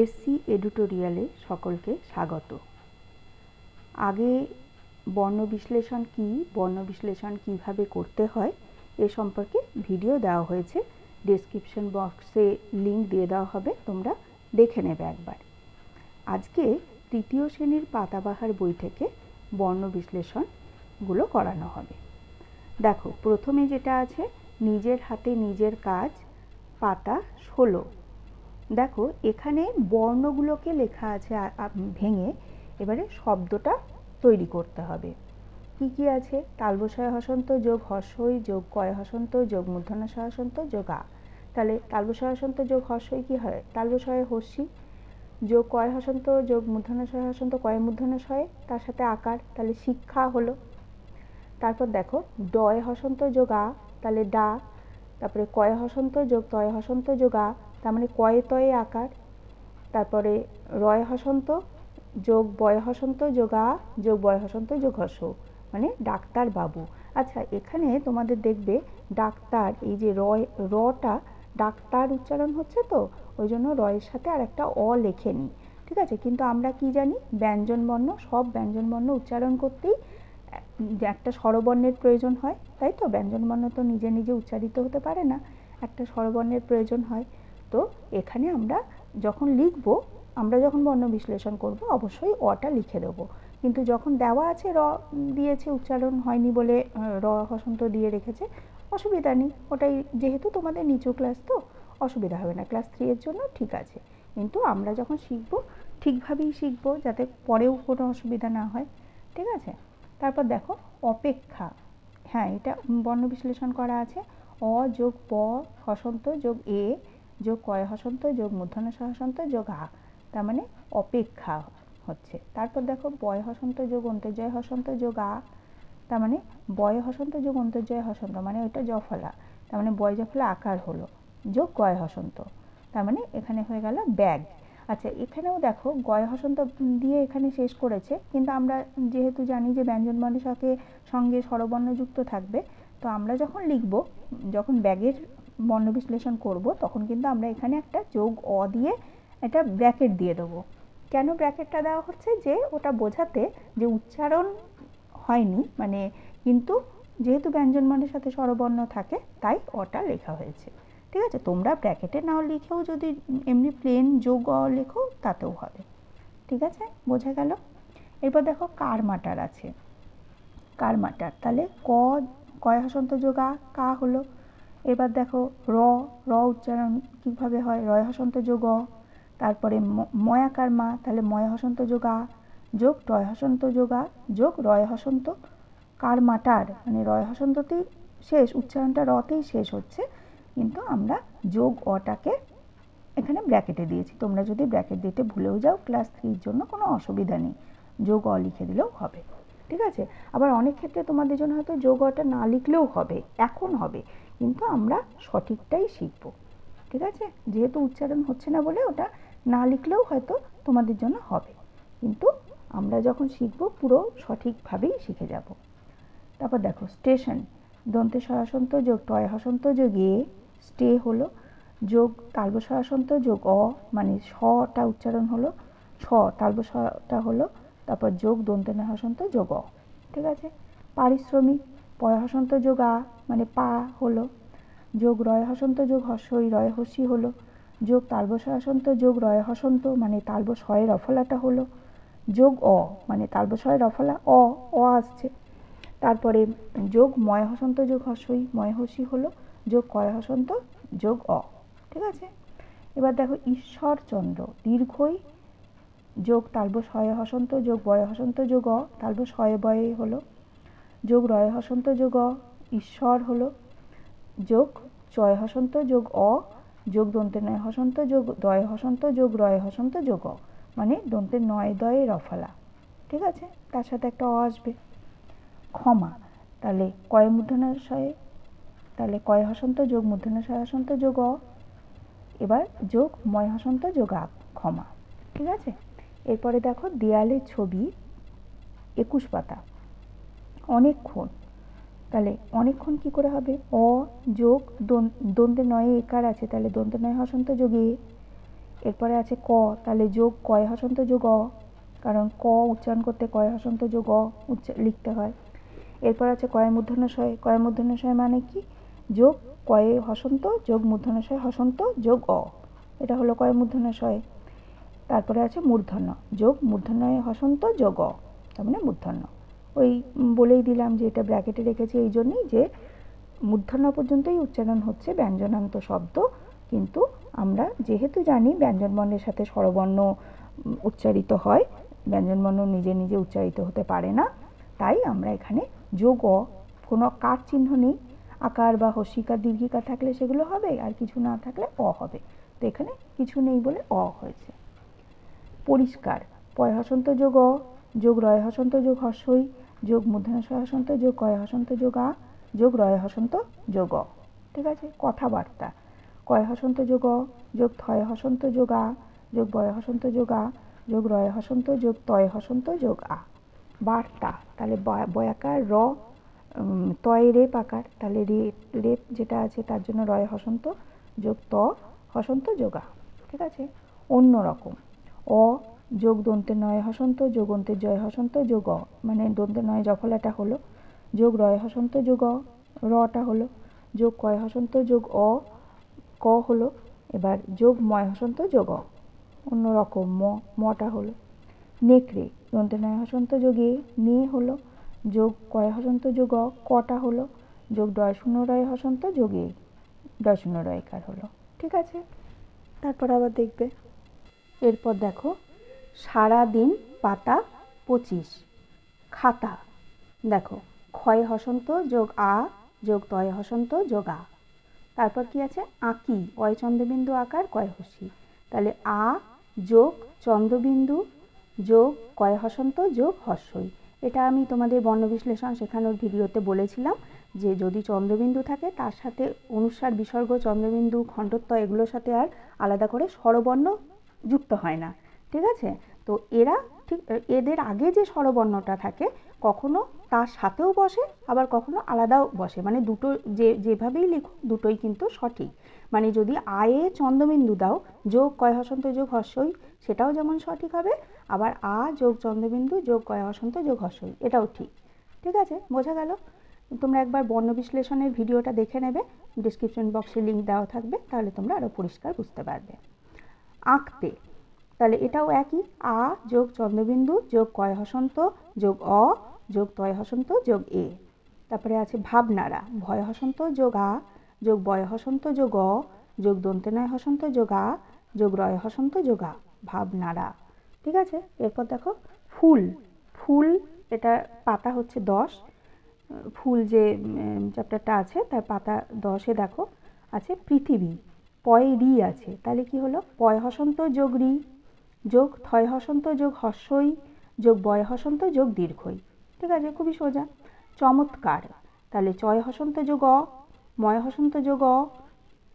SC এডিটোরিয়ালে সকলকে স্বাগত। আগে বর্ণ বিশ্লেষণ কী, বর্ণ বিশ্লেষণ কীভাবে করতে হয় এ সম্পর্কে ভিডিও দেওয়া হয়েছে। ডেসক্রিপশন বক্সে লিঙ্ক দিয়ে দেওয়া হবে, তোমরা দেখে নেবে একবার। আজকে তৃতীয় শ্রেণীর পাতাবাহার বই থেকে বর্ণ বিশ্লেষণগুলো করানো হবে। দেখো, প্রথমে যেটা আছে নিজের হাতে নিজের কাজ, পাতা 16। দেখো এখানে বর্ণগুলোকে লেখা আছে ভেঙে, এবারে শব্দটা তৈরি করতে হবে। কি কি আছে? তালবস্যয় হসন্ত যোগ হর্ষই যোগ কয় হসন্ত যোগ মূর্ধন্যস্বয় হসন্ত যোগ আ। তাহলে তালবস্যয় হসন্ত যোগ হর্ষই কি হয়? তালবস্যয় হর্ষি যোগ কয় হসন্ত যোগ মূর্ধন্যস্বয় হসন্ত কয় মূর্ধন্যস্বয়, তার সাথে আকার, তাহলে শিক্ষা হলো। তারপর দেখো ডয় হসন্ত যোগ আ, তাহলে ডা। তারপরে কয় হসন্ত যোগ তয় হসন্ত যোগ আ, তার মানে কয়ে তয়ে আকার। তারপরে রয় হসন্ত যোগ বয় হসন্ত যোগ আ যোগ বয় হসন্ত যোগ হর্ষ, মানে ডাক্তার বাবু। আচ্ছা, এখানে তোমাদের দেখবে ডাক্তার, এই যে রটা ডাক্তার উচ্চারণ হচ্ছে, তো ওই জন্য রয়ের সাথে আর একটা অ লেখে নিই, ঠিক আছে? কিন্তু আমরা কি জানি, ব্যঞ্জনবর্ণ, সব ব্যঞ্জনবর্ণ উচ্চারণ করতেই একটা স্বরবর্ণের প্রয়োজন হয়, তাই তো? ব্যঞ্জনবর্ণ তো নিজে নিজে উচ্চারিত হতে পারে না, একটা স্বরবর্ণের প্রয়োজন হয়। তো এখানে আমরা যখন লিখব, আমরা যখন বর্ণ বিশ্লেষণ করব, অবশ্যই অটা লিখে দেব। কিন্তু যখন দেওয়া আছে র দিয়েছে, উচ্চারণ হয়নি বলে র হসন্ত দিয়ে রেখেছে, অসুবিধা নেই। ওটাই, যেহেতু তোমাদের নিচু ক্লাস, তো অসুবিধা হবে না, ক্লাস 3 এর জন্য ঠিক আছে। কিন্তু আমরা যখন শিখব ঠিকভাবেই শিখব, যাতে পরেও কোনো অসুবিধা না হয়, ঠিক আছে? তারপর দেখো অপেক্ষা, হ্যাঁ, এটা বর্ণ বিশ্লেষণ করা আছে। অ যোগ প হসন্ত যোগ এ যোগ কয় হসন্ত যোগ মূর্ধন্যস্বয় হসন্ত যোগ আ, তার মানে অপেক্ষা হচ্ছে। তারপর দেখো বয় হসন্ত যোগ অন্তর্জয় হসন্ত যোগ আ, তার মানে বয় হসন্ত যোগ অন্তর্জয় হসন্ত, মানে ওইটা জফলা, তার মানে বয় জফলা আকার হলো, যোগ গয় হসন্ত, তার মানে এখানে হয়ে গেল ব্যাগ। আচ্ছা, এখানেও দেখো গয় হসন্ত দিয়ে এখানে শেষ করেছে, কিন্তু আমরা যেহেতু জানি যে ব্যঞ্জনবর্ণের সঙ্গে স্বরবর্ণ যুক্ত থাকবে, তো আমরা যখন লিখব, যখন ব্যাগের বর্ণ বিশ্লেষণ করব, তখন কিন্তু আমরা এখানে একটা যোগ অ দিয়ে একটা ব্র্যাকেট দিয়ে দেবো। কেন ব্র্যাকেটটা দেওয়া হচ্ছে? যে ওটা বোঝাতে যে উচ্চারণ হয়নি, মানে কিন্তু যেহেতু ব্যঞ্জনবর্ণের সাথে স্বরবর্ণ থাকে, তাই অটা লেখা হয়েছে, ঠিক আছে? তোমরা ব্র্যাকেটে নাও লিখেও যদি এমনি প্লেন যোগ অ লেখো, তাতেও হবে, ঠিক আছে? বোঝা গেল? এরপর দেখো কারমাটার আছে, কারমাটার, তাহলে কয় হসন্ত যোগ আ, কা হলো। এবার দেখো র উচ্চারণ কীভাবে হয়? রয় হসন্ত যোগ অ, তারপরে ময়াকার মা, তাহলে ময় হসন্ত যোগ আ যোগ টয় হসন্ত যোগ আ যোগ রয় হসন্ত। কারমাটার মানে রয় হসন্ততেই শেষ, উচ্চারণটা রতেই শেষ হচ্ছে, কিন্তু আমরা যোগ অটাকে এখানে ব্র্যাকেটে দিয়েছি। তোমরা যদি ব্র্যাকেট দিতে ভুলেও যাও ক্লাস 3 জন্য কোনো অসুবিধা নেই, যোগ অ লিখে দিলেও হবে, ঠিক আছে? আবার অনেক ক্ষেত্রে তোমাদের জন্য হয়তো যোগ অটা না লিখলেও হবে, এখন হবে, কিন্তু আমরা সঠিকটাই শিখব, ঠিক আছে? যেহেতু উচ্চারণ হচ্ছে না বলে ওটা না লিখলেও হয়তো তোমাদের জন্য হবে, কিন্তু আমরা যখন শিখব পুরো সঠিকভাবেই শিখে যাব। তারপর দেখো স্টেশন, দন্তেস্বয় হসন্ত যোগ টয় হসন্ত যোগ এ, স্টে হলো, যোগ তালবস্যয় হসন্ত যোগ অ, মানে শটা উচ্চারণ হলো, ছ তালবস্যটা হলো, তারপর যোগ দন্তেন হসন্ত যোগ অ, ঠিক আছে? পারিশ্রমিক, পয় হসন্ত যোগ আ, মানে পা হলো, যোগ রয় হসন্ত যোগ হর্ষই রয় হর্ষি হলো, যোগ তালবস্যয় হসন্ত যোগ রয় হসন্ত, মানে তালবস্যয় রফলাটা হলো, যোগ অ, মানে তালবস্যয় রফলা অ, অ আসছে। তারপরে যোগ ময় হসন্ত যোগ হর্ষই ময় হর্ষি হলো, যোগ কয় হসন্ত যোগ অ, ঠিক আছে? এবার দেখো ঈশ্বরচন্দ্র, দীর্ঘই যোগ তালবস্যয় হসন্ত যোগ বয় হসন্ত যোগ অ, তালবস্যয় বয়ে হলো, যোগ রয় হসন্ত যোগ অ, ঈশ্বর হলো, যোগ চয় হসন্ত যোগ অ যোগ দন্তে নয় হসন্ত যোগ দয় হসন্ত যোগ রয় হসন্ত যোগ অ, মানে দন্তে নয় দয়ে রফলা, ঠিক আছে? তার সাথে একটা অ আসবে। ক্ষমা, তাহলে কয় মূর্ধন্যস্বয়ে, তাহলে কয় হসন্ত যোগ মূর্ধন্যস্বয় হসন্ত যোগ অ, এবার যোগ ময় হসন্ত যোগ আ, ক্ষমা, ঠিক আছে? এরপরে দেখো দেয়ালের ছবি 21 পাতা, অনেকক্ষণ, তাহলে অনেকক্ষণ কি করে হবে? অ যোগ দন্তে নয়ে একার আছে, তাহলে দন্তে নয় হসন্ত যোগ এ, এরপরে আছে ক, তাহলে যোগ কয় হসন্ত যোগ অ, কারণ ক উচ্চারণ করতে কয় হসন্ত যোগ অ লিখতে হয়। এরপর আছে কয় মূর্ধন্যশয়, কয় মূর্ধন্যশয় মানে কি, যোগ কয়ে হসন্ত যোগ মূর্ধন্যশয় হসন্ত যোগ অ, এটা হলো কয় মূর্ধন্যশয়। তারপরে আছে মূর্ধন্য, যোগ মূর্ধন্যয় হসন্ত যোগ অ, তার মানে মূর্ধন্য। ওই বলেই দিলাম যে এটা ব্র্যাকেটে রেখেছি এই জন্যই যে মূর্ধন্য পর্যন্তই উচ্চারণ হচ্ছে ব্যঞ্জনান্ত শব্দ, কিন্তু আমরা যেহেতু জানি ব্যঞ্জনবর্ণের সাথে স্বরবর্ণ উচ্চারিত হয়, ব্যঞ্জনবর্ণ নিজে নিজে উচ্চারিত হতে পারে না, তাই আমরা এখানে যোগ অ, কোনো কার চিহ্ন নেই, আকার বা হস্যিকার দীর্ঘিকার থাকলে সেগুলো হবে, আর কিছু না থাকলে অ হবে, তো এখানে কিছু নেই বলে অ হয়েছে। পরিষ্কার, পয় হসন্ত যোগ অ যোগ রয় হসন্ত যোগ হস্যই যোগ মূর্ধন্যশয় হসন্ত যোগ কয় হসন্ত যোগ আ যোগ রয় হসন্ত যোগ অ। ঠিক আছে। কথাবার্তা, কয় হসন্ত যোগ অ যোগ থয় হসন্ত যোগ আ যোগ বয় হসন্ত যোগ আ যোগ রয় হসন্ত যোগ তয় হসন্ত যোগ আ। বার্তা, তাহলে বয়াকার র, তয় রেপ আকার, তাহলে রেপ যেটা আছে তার জন্য রয় হসন্ত যোগ ত হসন্ত যোগ আ। ঠিক আছে। অন্যরকম, অ যোগ দন্তের নয় হসন্ত যোগ অন্তের জয় হসন্ত যোগ অ, মানে দন্তের নয় জফলাটা হলো, যোগ রয় হসন্ত যোগ অ, রটা হলো, যোগ কয় হসন্ত যোগ অ, ক হলো, এবার যোগ ময় হসন্ত যোগ অ, অন্যরকম মটা হলো। নেকড়ে, দন্তের নয় হসন্ত যোগে নে হলো, যোগ কয় হসন্ত যোগ অ, কটা হলো, যোগ ডয় শূন্য রয় হসন্ত যোগে ডয় শূন্য রয়কার হলো। ঠিক আছে। তারপর আবার দেখবে, এরপর দেখো সারাদিন পাতা 25, খাতা, দেখো ক্ষয় হসন্ত যোগ আ যোগ তয় হসন্ত যোগ আ। তারপর কি আছে, আঁকি, অয় চন্দ্রবিন্দু আকার কয় হস্যি, তাহলে আ যোগ চন্দ্রবিন্দু যোগ কয় হসন্ত যোগ হস্যই। এটা আমি তোমাদের বর্ণ বিশ্লেষণ শেখানোর ভিডিওতে বলেছিলাম যে যদি চন্দ্রবিন্দু থাকে তার সাথে অনুস্বার বিসর্গ চন্দ্রবিন্দু খণ্ডত্ব এগুলোর সাথে আর আলাদা করে স্বরবর্ণ যুক্ত হয় না। ঠিক আছে। তো এরা ঠিক এদের আগে যে স্বরবর্ণটা থাকে কখনো তার সাথেও বসে আবার কখনো আলাদাও বসে, মানে দুটো যেভাবেই লিখো দুটোই কিন্তু সঠিক। মানে যদি আয়ে চন্দ্রবিন্দু দাও যোগ কয় হসন্ত যোগ হস্যই, সেটাও যেমন সঠিক হবে, আবার আ যোগ চন্দ্রবিন্দু যোগ কয় হসন্ত যোগ হস্যই, এটাও ঠিক। ঠিক আছে, বোঝা গেল। তোমরা একবার বর্ণ বিশ্লেষণের ভিডিওটা দেখে নেবে, ডিসক্রিপশন বক্সে লিঙ্ক দেওয়া থাকবে, তাহলে তোমরা আরও পরিষ্কার বুঝতে পারবে। আঁকতে, তাহলে এটাও একই, আ যোগ চন্দ্রবিন্দু যোগ কয় হসন্ত যোগ অ যোগ তয় হসন্ত যোগ এ। তারপরে আছে ভাবনাড়া, ভয় হসন্ত যোগ আ যোগ বয় হসন্ত যোগ অ যোগ দন্তে নয় হসন্ত যোগ আ যোগ রয় হসন্ত যোগ আ, ভাবনাড়া। ঠিক আছে। এরপর দেখো ফুল, ফুল এটা পাতা হচ্ছে 10, ফুল যে চ্যাপ্টারটা আছে তার পাতা 10-এ দেখো আছে পৃথিবী, পয় রি আছে, তাহলে কি হলো, পয় হসন্ত যোগ রি যোগ থয় হসন্ত যোগ হস্যই যোগ বয় হসন্ত যোগ দীর্ঘই। ঠিক আছে, খুবই সোজা। চমৎকার, তাহলে চয় হসন্ত যোগ অ ময় হসন্ত যোগ অ,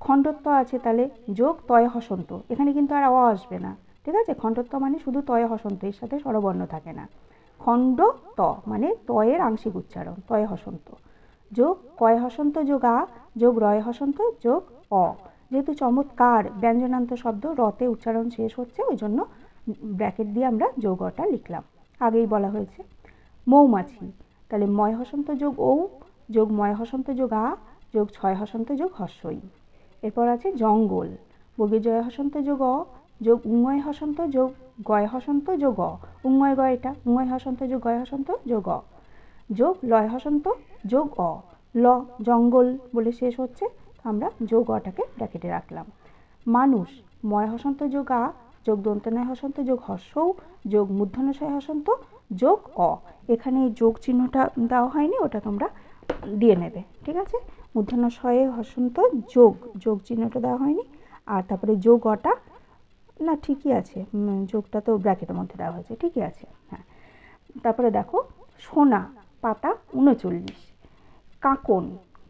খণ্ডত্ব আছে তাহলে যোগ তয় হসন্ত, এখানে কিন্তু আর অ আসবে না। ঠিক আছে, খণ্ডত্ব মানে শুধু তয় হসন্ত, এর সাথে স্বরবর্ণ থাকে না। খণ্ড ত মানে তয়ের আংশিক উচ্চারণ, তয় হসন্ত যোগ কয় হসন্ত যোগ আ যোগ রয় হসন্ত যোগ অ। যেহেতু চমৎকার ব্যঞ্জনান্ত শব্দ, রতে উচ্চারণ শেষ হচ্ছে, ওই জন্য ব্র্যাকেট দিয়ে আমরা যোগ অটা লিখলাম, আগেই বলা হয়েছে। মৌমাছি, তাহলে ময় হসন্ত যোগ ঔ যোগ ময় হসন্ত যোগ আ যোগ ছয় হসন্ত যোগ হস্যই। এরপর আছে জঙ্গল, বর্গীয় জয় হসন্ত যোগ অ যোগ উঙ্গয় হসন্ত যোগ গয় হসন্ত যোগ অ, উঙ্গয় গয় এটা, উঙ্গয় হসন্ত যোগ গয় হসন্ত যোগ অ যোগ লয় হসন্ত যোগ অ, ল জঙ্গল বলে শেষ হচ্ছে, আমরা যোগ অটাকে ব্র্যাকেটে রাখলাম। মানুষ, ময় হসন্ত যোগ আ যোগ দন্তনয় হসন্ত যোগ হস্যৌ যোগ মূর্ধন্যশয় হসন্ত যোগ অ, এখানে যোগ চিহ্নটা দেওয়া হয়নি, ওটা তোমরা দিয়ে নেবে। ঠিক আছে, মূর্ধন্যশয়ে হসন্ত যোগ, যোগ চিহ্নটা দেওয়া হয়নি, আর তারপরে যোগ অটা না ঠিকই আছে, যোগটা তো ব্র্যাকেটের মধ্যে দেওয়া হয়েছে, ঠিকই আছে। হ্যাঁ, তারপরে দেখো সোনা, পাতা 39, কাঁকন,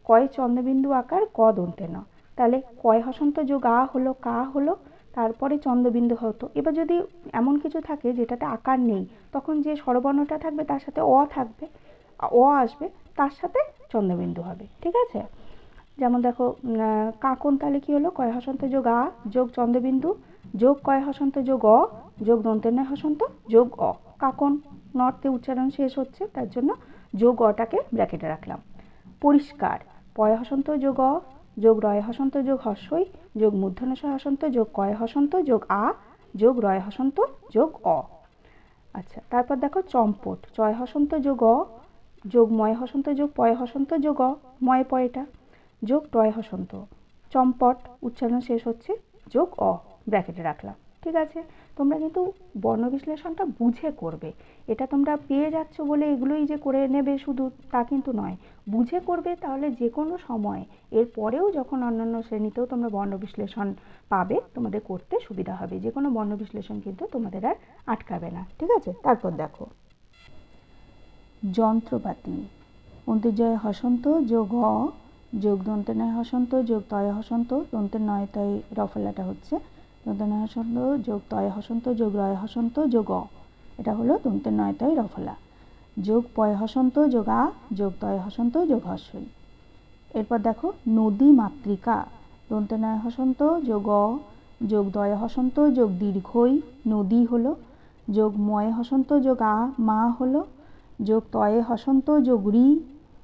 কয় চন্দ্রবিন্দু আকার ক দন্তে ন, তাহলে কয় হসন্ত যোগ আ হলো, কা হলো, তারপরে চন্দ্রবিন্দু হতো। এবার যদি এমন কিছু থাকে যেটাতে আকার নেই, তখন যে স্বরবর্ণটা থাকবে তার সাথে অ থাকবে, অ আসবে, তার সাথে চন্দ্রবিন্দু হবে। ঠিক আছে, যেমন দেখো কাঁকন, তাহলে কি হলো, কয় হসন্ত যোগ আ যোগ চন্দ্রবিন্দু যোগ কয় হসন্ত যোগ অ যোগ দন্তের নয় হসন্ত যোগ অ, কাকন নর্তে উচ্চারণ শেষ হচ্ছে তার জন্য যোগ অটাকে ব্র্যাকেটে রাখলাম। পরিষ্কার পয় হসন্ত যোগ অ যোগ রয় হসন্ত যোগ হস্যই যোগ মূর্ধন্যস্বয় হসন্ত যোগ কয় হসন্ত যোগ আ যোগ রয় হসন্ত যোগ অ। আচ্ছা, তারপর দেখো চম্পট চয় হসন্ত যোগ অ যোগ ময় হসন্ত যোগ পয় হসন্ত যোগ অ, ময় পয়টা যোগ টয় হসন্ত, চম্পট উচ্চারণ শেষ হচ্ছে যোগ অ, ব্র্যাকেটে রাখলাম। ঠিক আছে, তোমরা কিন্তু বর্ণ বিশ্লেষণটা বুঝে করবে। এটা তোমরা পেয়ে যাচ্ছ বলে এগুলোই যে করে নেবে শুধু তা কিন্তু নয়, বুঝে করবে, তাহলে যে কোনো সময় এর পরেও যখন অন্যান্য শ্রেণীতেও তোমরা বর্ণ বিশ্লেষণ পাবে তোমাদের করতে সুবিধা হবে, যে কোনো বর্ণ বিশ্লেষণ কিন্তু তোমাদের আর আটকাবে না। ঠিক আছে, তারপর দেখো যন্ত্রপাতি অন্তর্জয় হসন্ত যোগ অ যোগ দন্তের নয় হসন্ত যোগ তয় হসন্ত, দন্তের নয় তয় রফলাটা হচ্ছে দন্তের নয় হসন্ত যোগ তয় হসন্ত যোগ রয় হসন্ত যোগ অ, এটা হলো দন্তের নয় তয় রফলা, যোগ পয় হসন্ত যোগ আ যোগ তয় হসন্ত যোগ হস্যই। এরপর দেখো নদী মাতৃকা দন্তের নয় হসন্ত যোগ অ যোগ দয় হসন্ত যোগ দীর্ঘই নদী হলো, যোগ ময় হসন্ত যোগ আ মা হলো, যোগ তয়ে হসন্ত যোগ রি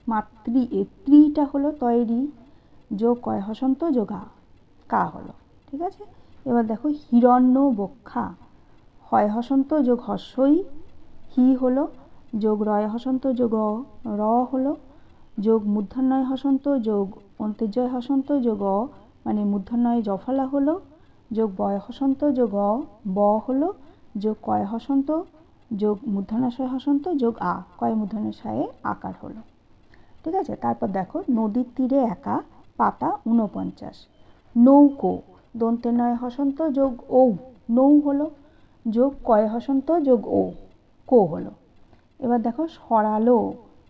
মাতৃ ত্রিটা হলো তয়েরি, যোগ কয় হসন্ত যোগ আ কা হলো। ঠিক আছে, এবার দেখো হিরণ্য বক্ষা হয় হসন্ত যোগ হস্যই হি হলো, যোগ রয় হসন্ত যোগ র হলো, যোগ মূর্ধন্যয় হসন্ত যোগ অন্তর্জয় হসন্ত যোগ অ মানে মূর্ধন্যয় জফলা হলো, যোগ বয় হসন্ত যোগ অ ব হলো, যোগ কয় হসন্ত যোগ মূর্ধন্যস্বয় হসন্ত যোগ আ কয় মূর্ধন্যস্বয়ে আকার হলো। ঠিক আছে, তারপর দেখো নদীর তীরে একা পাতা 49, নৌকো দন্তের নয় হসন্ত যোগ ঔ নৌ হলো, যোগ কয় হসন্ত যোগ ও কো হলো। এবার দেখো সরালো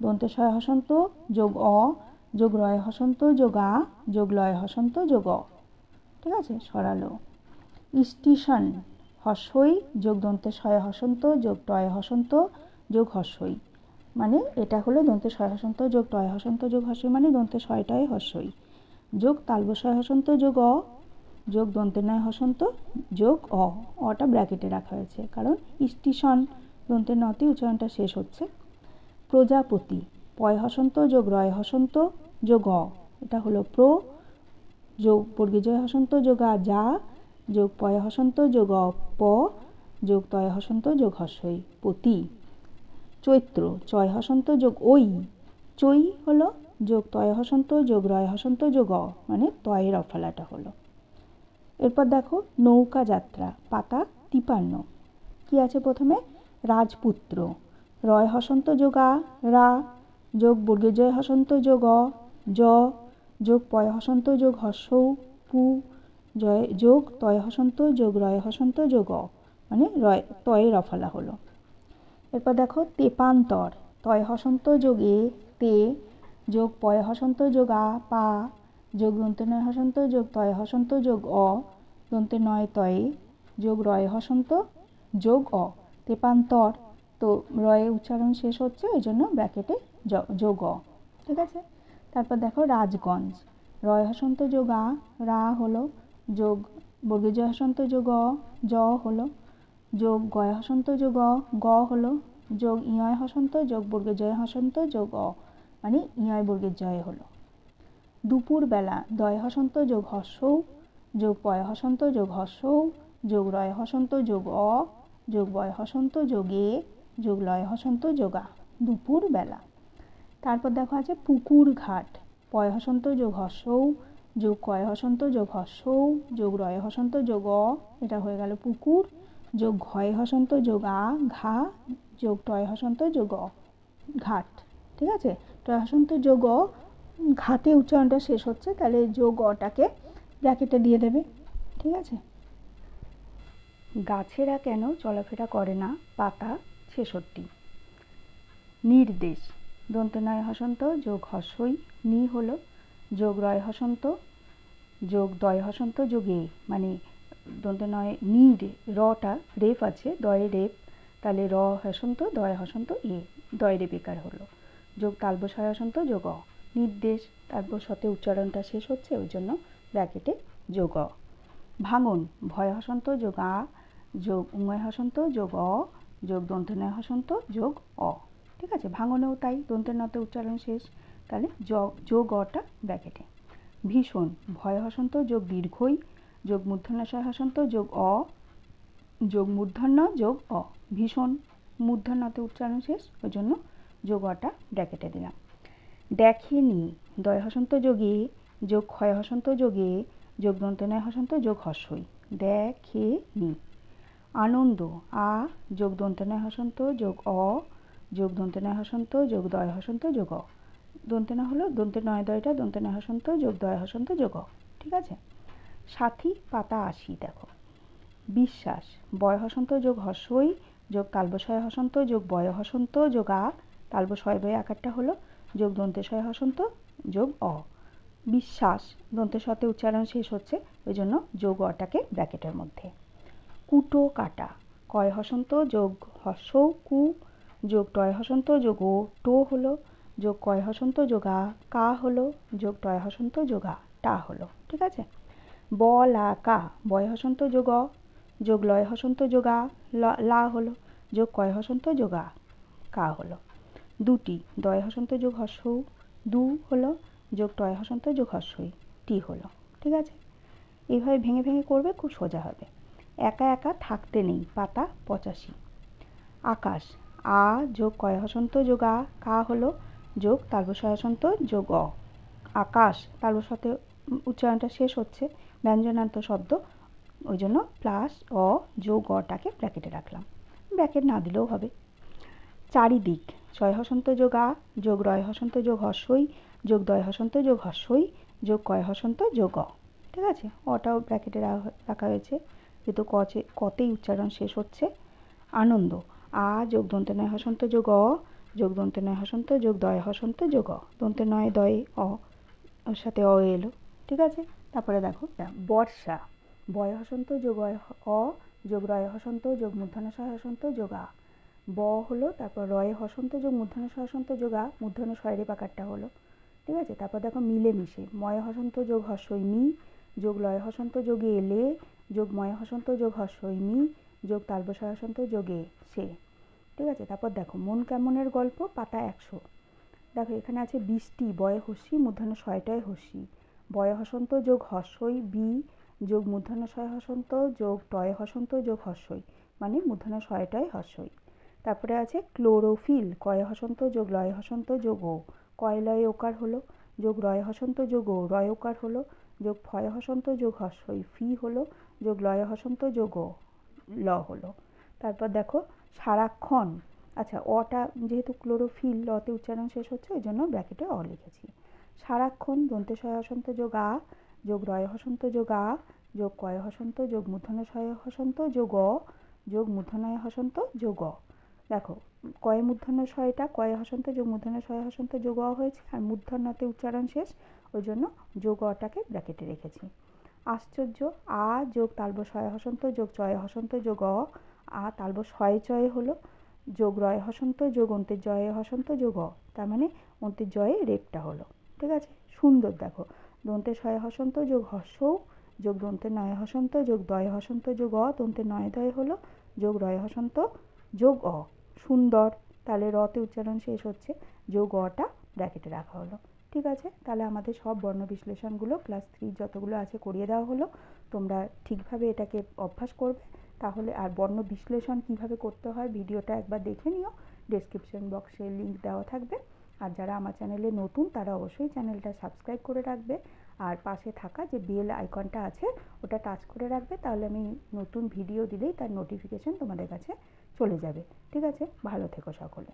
দন্তের ছয় হসন্ত যোগ অ যোগ রয় হসন্ত যোগ আ যোগ লয় হসন্ত যোগ অ। ঠিক আছে, সরালো। স্টেশন হস্যই যোগ দন্তের ছয় হসন্ত যোগ টয় হসন্ত যোগ হস্যই, মানে এটা হলো দন্তের ছয় হসন্ত যোগ টয় হসন্ত যোগ হস্যই, মানে দন্তের ছয়টায় হস্যই, যোগ তালবস্বয় হসন্ত যোগ অ যোগ দন্তের নয় হসন্ত যোগ অ, অটা ব্র্যাকেটে রাখা হয়েছে কারণ স্টেশন দন্তের নতে উচ্চারণটা শেষ হচ্ছে। প্রজাপতি পয় হসন্ত যোগ রয় হসন্ত যোগ অ, এটা হলো প্র যোগ বর্গীজয় হসন্ত যোগ আ যা যোগ পয় হসন্ত যোগ অ প যোগ তয় হসন্ত যোগ হস্যই পতি। চৈত্র চয় হসন্ত যোগ ওই চৈ হলো, যোগ তয় হসন্ত যোগ রয় হসন্ত যোগ অ, মানে তয়ের রফলাটা হলো। এরপর দেখো নৌকা যাত্রা পাতা 53, কি আছে প্রথমে রাজপুত্র রয় হসন্ত যোগ আ রা যোগ বর্গীজয় হসন্ত যোগ অ জ যোগ পয় হসন্ত যোগ হস্যৌ পু জয় যোগ তয় হসন্ত যোগ রয় হসন্ত যোগ অ, মানে রয় তয়ের রফলা হলো। এরপর দেখো তেপান্তর তয় হসন্ত যোগ এ তে যোগ পয় হসন্ত যোগ আ পা যোগ দন্তের নয় হসন্ত যোগ তয় হসন্ত যোগ অ দন্তের নয় তয়ে যোগ রয় হসন্ত যোগ অ, তেপান্তর তো রয়ে উচ্চারণ শেষ হচ্ছে ওই জন্য ব্র্যাকেটে যোগ অ। ঠিক আছে, তারপর দেখো রাজগঞ্জ রয় হসন্ত যোগ আ রা হলো, যোগ বর্গীজয় হসন্ত যোগ অ জ হলো, যোগ গয় হসন্ত যোগ অ গ হলো, যোগ ইয় হসন্ত যোগ বর্গীজয় হসন্ত যোগ অ, মানে ইয় বর্গের জয় হলো। দুপুরবেলা দয় হসন্ত যোগ হস্যৌ যোগ পয় হসন্ত যোগ হস্যৌ যোগ রয় হসন্ত যোগ অ যোগ বয় হসন্ত যোগ এ যোগ লয় হসন্ত যোগ আ দুপুরবেলা। তারপর দেখো আছে পুকুর ঘাট পয় হসন্ত যোগ হস্যৌ যোগ কয় হসন্ত যোগ হস্যৌ যোগ রয় হসন্ত যোগ অ, এটা হয়ে গেল পুকুর, যোগ ঘয় হসন্ত যোগ আ ঘা যোগ টয় হসন্ত যোগ অ ঘাট। ঠিক আছে, টয় হসন্ত যোগ অ ঘাটে উচ্চারণটা শেষ হচ্ছে তাহলে যোগ অটাকে ব্র্যাকেটে দিয়ে দেবে। ঠিক আছে, গাছেরা কেন চলাফেরা করে না পাতা 66, নির্দেশ দন্তের নয় হসন্ত যোগ হস্যই নি হলো, যোগ রয় হসন্ত যোগ দয় হসন্ত যোগ এ, মানে দন্তের নয় নির রটা রেফ আছে দয়ে রেফ, তাহলে র হসন্ত দয় হসন্ত এ দয় রেফ একার হলো, যোগ তালবস্বয় হসন্ত যোগ অ, নির্দেশ তারপর সাথে উচ্চারণটা শেষ হচ্ছে ওই জন্য ব্র্যাকেটে যোগ অ। ভাঙন ভয় হসন্ত যোগ আ যোগ উময় হসন্ত যোগ অ যোগ দন্তনয় হসন্ত যোগ অ। ঠিক আছে, ভাঙনেও তাই, দন্তের নতে উচ্চারণ শেষ, তাহলে যোগ অটা ব্র্যাকেটে। ভীষণ ভয় হসন্ত যোগ দীর্ঘই যোগ মূর্ধন্যশয় হসন্ত যোগ অ যোগ মূর্ধন্য যোগ অ। ভীষণ মূর্ধন্যতে উচ্চারণ শেষ, ওই জন্য যোগ অটা ব্র্যাকেটে দিলাম। দেখেনি দয় হসন্ত যোগে যোগ ক্ষয় হসন্ত যোগে যোগ দন্তনয় হসন্ত যোগ হস্যই দেখেনি। আনন্দ আ যোগ দন্তনয় হসন্ত যোগ অ যোগ দন্তনয় হসন্ত যোগ দয় হসন্ত যোগ অ। দন্তেনা হলো দন্তের নয় দয়টা দন্তনয় হসন্ত যোগ দয় হসন্ত যোগ অ। ঠিক আছে। সাথী পাতা ৮০ দেখো। বিশ্বাস বয় হসন্ত যোগ হস্যই যোগ তালবশয় হসন্ত যোগ বয় হসন্ত যোগ আ তালবশয় বয় আকারটা হলো যোগ দন্তেশয় হসন্ত যোগ অ। বিশ্বাস দন্তের সাথে উচ্চারণ শেষ হচ্ছে, ওই জন্য যোগ অটাকে ব্র্যাকেটের মধ্যে। কুটো কাটা কয় হসন্ত যোগ হস্য কু যোগ টয় হসন্ত যোগ ও টো হলো যোগ কয় হসন্ত যোগ আ কা হলো যোগ টয় হসন্ত যোগ আ টা হলো। ঠিক আছে। বলা কা বয় হসন্ত যোগ অ যোগ লয় হসন্ত যোগ আ লা হলো যোগ কয় হসন্ত যোগ আ কা হলো। দুটি দয় হসন্ত যোগ হস্য দু হলো যোগ টয় হসন্ত যোগ হস্যই টি হলো। ঠিক আছে, এইভাবে ভেঙে ভেঙে করবে, খুব সোজা হবে। একা একা থাকতে নেই পাতা ৮৫। আকাশ আ যোগ কয় হসন্ত যোগ আ কা হলো যোগ তালবশয় হসন্ত যোগ অ। আকাশ তালবর সাথে উচ্চারণটা শেষ হচ্ছে, ব্যঞ্জনান্ত শব্দ, ওই জন্য প্লাস অ যোগ অটাকে ব্র্যাকেটে রাখলাম, ব্র্যাকেট না দিলেও হবে। চারিদিক ছয় হসন্ত যোগ আ যোগ রয় হসন্ত যোগ হস্যই যোগ দয় হসন্ত যোগ হস্যই যোগ কয় হসন্ত যোগ অ। ঠিক আছে, অটাও ব্র্যাকেটে রাখা হয়েছে, যেহেতু কতেই উচ্চারণ শেষ হচ্ছে। আনন্দ আ যোগ দন্তনয় হসন্ত যোগ অ যোগ দন্তনয় হসন্ত যোগ দয় হসন্ত যোগ অ। দন্তের নয় দয়ে অ, ওর সাথে অ এলো। ঠিক আছে, তারপরে দেখো বর্ষা বয় হসন্ত যোগ অ যোগ রয় হসন্ত যোগ মূর্ধন্যশয় হসন্ত যোগ আ। ব হলো, তারপর রয়ে হসন্ত যোগ মূর্ধন্যশয় হসন্ত যোগ আ, মূর্ধন্য শয়ের আকারটা হলো। ঠিক আছে, তারপর দেখো মিলেমিশে ময় হসন্ত যোগ হস্যই মি যোগ লয় হসন্ত যোগে এলে যোগ ময় হসন্ত যোগ হস্যই মি যোগ তালবশয় হসন্ত যোগে সে। ঠিক আছে, তারপর দেখো মন কেমনের গল্প পাতা ১০০। দেখো এখানে আছে বৃষ্টি বয়ে হস্যি মূর্ধন্য শয়টায় হস্যি বয় হসন্ত যোগ হস্যই বি যোগ মূর্ধন্য শয় হসন্ত যোগ টয় হসন্ত যোগ হস্যই, মানে মূর্ধন্য শয়টায় হস্যই। তারপরে আছে ক্লোরোফিল কয় হসন্ত যোগ লয় হসন্ত যোগ ও কয় লয় ওকার হলো যোগ রয় হসন্ত যোগ ও রয় ওকার হলো যোগ ফয় হসন্ত যোগ হস্যই ফি হলো যোগ লয় হসন্ত যোগ ও ল হলো। তারপর দেখো সারাক্ষণ, আচ্ছা অটা যেহেতু ক্লোরোফিল লতে উচ্চারণ শেষ হচ্ছে, ওই জন্য ব্র্যাকেটে অ লিখেছি। সারাক্ষণ দন্তেশয় হসন্ত যোগ আ যোগ রয় হসন্ত যোগ আ যোগ কয় হসন্ত যোগ মূর্ধন্য শয় হসন্ত যোগ অ যোগ মূর্ধন্যয় হসন্ত যোগ অ। দেখো কয়ে মূর্ধন্য শয়টা কয়ে হসন্ত যোগ মূর্ধন্য শয় হসন্ত যোগ অ হয়েছে, আর মূর্ধন্যতে উচ্চারণ শেষ, ওই জন্য যোগ অটাকে ব্র্যাকেটে রেখেছি। আশ্চর্য আ যোগ তালবশয় হসন্ত যোগ চয় হসন্ত যোগ অ আ তালব শয়ে চয়ে হলো যোগ রয় হসন্ত যোগ অন্তের জয়ে হসন্ত যোগ অ, তার মানে অন্তের জয়ে রেপটা হলো। ঠিক আছে, সুন্দর দেখো দন্তের শয়ে হসন্ত যোগ হস্য যোগ দন্তের নয় হসন্ত যোগ দয় হসন্ত যোগ অ দন্তের নয় দয় হলো যোগ রয় হসন্ত যোগ অ। সুন্দর, তাহলে রতে উচ্চারণ শেষ হচ্ছে, যোগ অটা ব্র্যাকেটে রাখা হলো। ঠিক আছে, তাহলে আমাদের সব বর্ণ বিশ্লেষণগুলো ক্লাস 3 যতগুলো আছে করিয়ে দেওয়া হলো। তোমরা ঠিকভাবে এটাকে অভ্যাস করবে, তাহলে আর বর্ণ বিশ্লেষণ কিভাবে করতে হয় ভিডিওটা একবার দেখে নিও, ডেসক্রিপশন বক্সে লিঙ্ক দেওয়া থাকবে। আর যারা আমার চ্যানেলে নতুন তারা অবশ্যই চ্যানেলটা সাবস্ক্রাইব করে রাখবে, আর পাশে থাকা যে বেল আইকনটা আছে ওটা টাচ করে রাখবে, তাহলে আমি নতুন ভিডিও দিলেই তার নোটিফিকেশন তোমাদের কাছে চলে যাবে। ঠিক আছে, ভালো থেকো সকলে।